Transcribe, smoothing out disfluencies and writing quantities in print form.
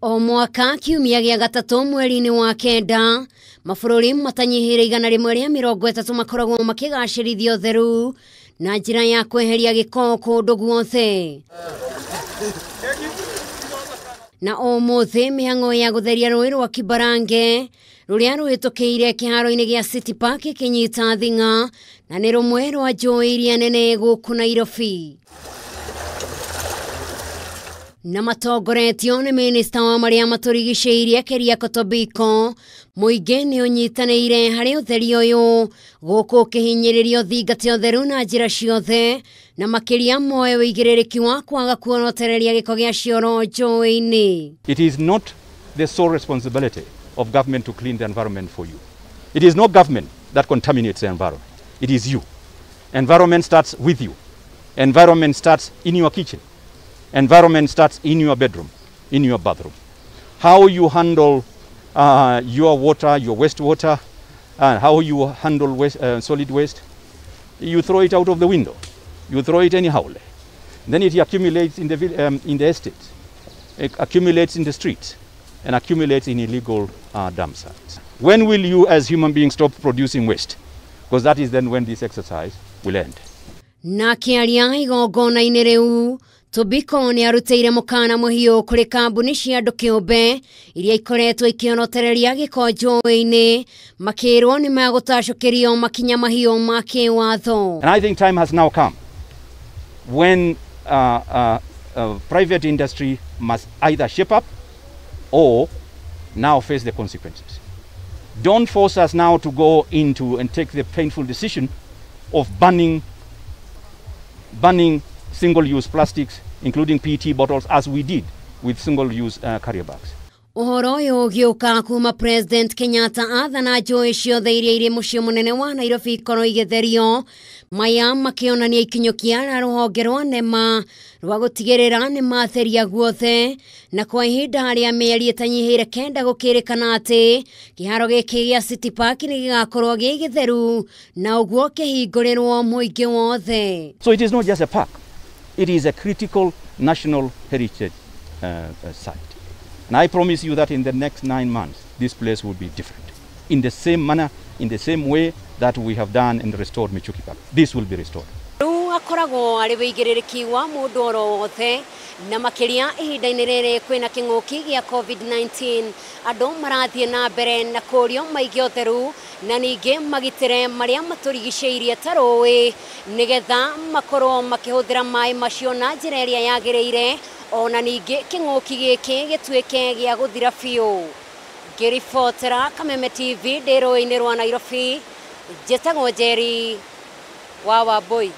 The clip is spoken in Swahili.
O mwaka kiumia gĩa gatatu mweri-inĩ wa kenda, mabururi matanyihĩire 130 makoragwo makĩgacĩrithia ũtheru na njĩra ya kweheria gĩko kũndũ guothe. Na ũmũthĩ mĩhang'o ya gutheria rũĩ rwa Kibarange rũrĩa rũhĩtũkĩire kĩharo-inĩ gĩa City Park kĩnyita thing'a na nĩ rũmwe rwa njũĩ iria nene gũkũ Nairobi. Na matongoretio nĩ minista wa marĩa maturigiciirie Keria Kotobiko, mũingĩ nĩ ũnyitanĩire harĩ ũtheri ũyũ gũkũ ũkĩhinyĩrĩrio thingate ũtheru na njĩra ciothe na makĩria moe wĩigĩrĩrĩki wa kwaga kuonotereria gĩko gĩa cioro njũĩ-inĩ. It is not the sole responsibility of government to clean the environment for you. It is not government that contaminates the environment. It is you. Environment starts with you. Environment starts in your kitchen. Environment starts in your bedroom, in your bathroom. How you handle your water, your wastewater, how you handle solid waste, you throw it out of the window. You throw it anyhow. Then it accumulates in the estate, it accumulates in the streets, and accumulates in illegal dump sites. When will you as human beings stop producing waste? Because that is then when this exercise will end. Na kiaria igongona-inĩ rĩu, Tobiko nĩ arutĩire mũkana mũhiũ kũrĩ kambuni cia andũ kĩũmbe iria ikoretwo ikĩonotereria gĩko njũĩ-inĩ makĩrwo nĩ magũtacũkĩrio makinya mahiũ ma kĩwatho. And I think time has now come when private industry must either shape up or now face the consequences. Don't force us now to go into and take the painful decision of banning single-use plastics, including PET bottles, as we did with single-use carrier bags. Ũhoro ũyũ ũgĩũka kuma President Kenyatta athana njũĩ ciothe iria irĩ mũciĩ mũnene wa Nairobi ikorwo igĩtherio, maya makĩonania ikinyũkia na rũhonge rwa NEMA rwa gũtigĩrĩra nĩ matheria guothe na kwa ihinda rĩa mĩeri ĩtanyihĩire kenda gũkĩrĩkana atĩ kĩharo gĩkĩ gĩa City Park nĩ gĩgakorwo gĩ gĩtheru na ũguo kĩhingũrĩrwo mũingĩ wothe. So it is not just a park. It is a critical national heritage site. And I promise you that in the next 9 months, this place will be different. In the same manner, in the same way that we have done and restored Michuki Park. This will be restored. Rĩu akoragwo arĩ wĩigĩrĩrĩki wa mũndũ oro wothe na makĩria ihinda-inĩ rĩrĩ kwĩna kĩng'ũki gĩa COVID-19 andũ marathiĩ na mbere na kũrio maige ũtheru na ningĩ magitĩre marĩa maturigicĩirie ta rũĩ nĩgetha makorwo makĩhũthĩra maĩ macio na njĩra ĩrĩa yagĩrĩire ona ningĩ kĩng'ũki gĩkĩ gĩtuĩke gĩa gũthira biũ. Ngĩribotera Kameme TV ndĩ rũĩ-inĩ rwa Nairobi, njĩtagwo Njeri wa Wambui.